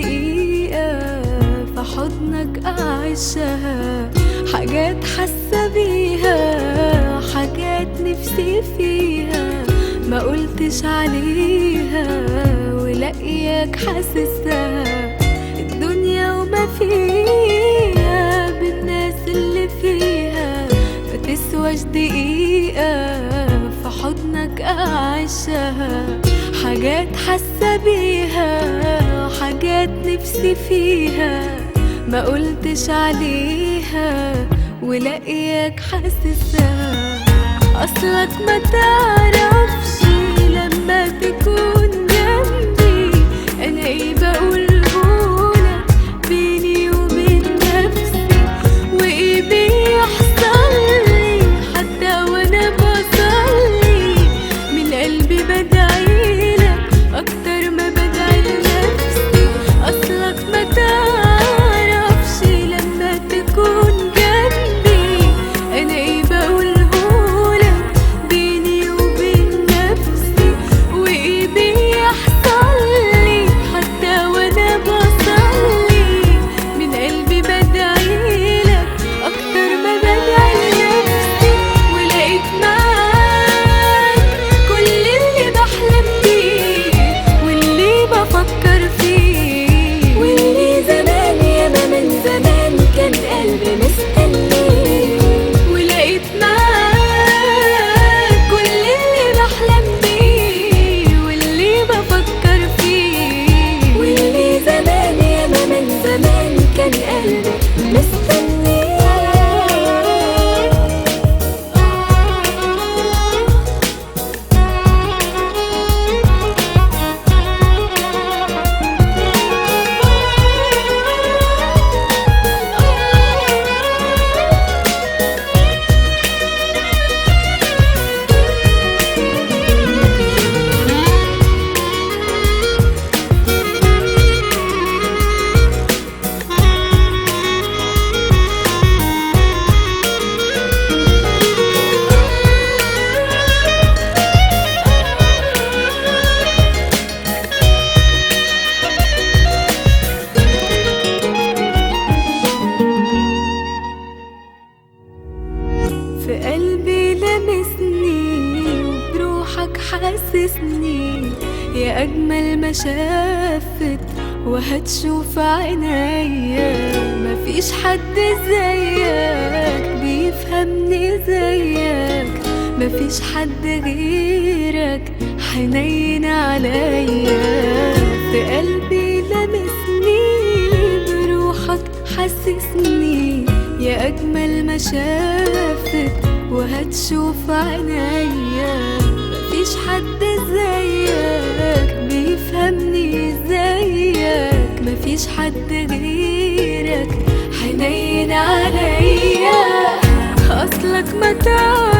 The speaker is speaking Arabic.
دقيقة في حضنك أعيشها، حاجات حاسة بيها، حاجات نفسي فيها ما قلتش عليها ولاقياك حاسسها. الدنيا وما فيها بالناس اللي فيها ما تسواش دقيقة في حضنك أعيشها، حاجات حاسة بيها، حاجات نفسي فيها ما قلتش عليها ولاقياك حاسسها. أصلك ما تعرفش لما تكون جنبي أنا إيه بقولهولك بيني وبين نفسي، وإيه بيحصل لي حتى وأنا بصلي من قلبي بدعيلك أكتر ما بدعي لنفسي. أصلك ما تعرفش لما تكون جنبي أنا إيه بقولهولك بيني وبين نفسي، وإيه بيحصل لي حتى وأنا بصلي من قلبي بدعيلك أكتر ما بدعي لنفسي. ولقيت معاك كل اللي بحلم بيه واللي بفكر فيه، واللي زمان ياما من زمان كان قلبي مستنيه. ولقيت معاك كل اللي بحلم بيه واللي بفكر فيه، واللي زمان ياما من زمان كان قلبي مستنيه. في قلبي لمسني وبروحك حاسسني، يا أجمل ما شافت وهتشوف عينيا. مفيش حد زيك بيفهمني زيك، مفيش حد غيرك حنين عليا. في قلبي لمسني بروحك حاسسني، يا أجمل ما شافت وهتشوف عينيا. مفيش حد زيك بيفهمني زيك، مفيش حد غيرك حنين عليا. أصلك ما تعرف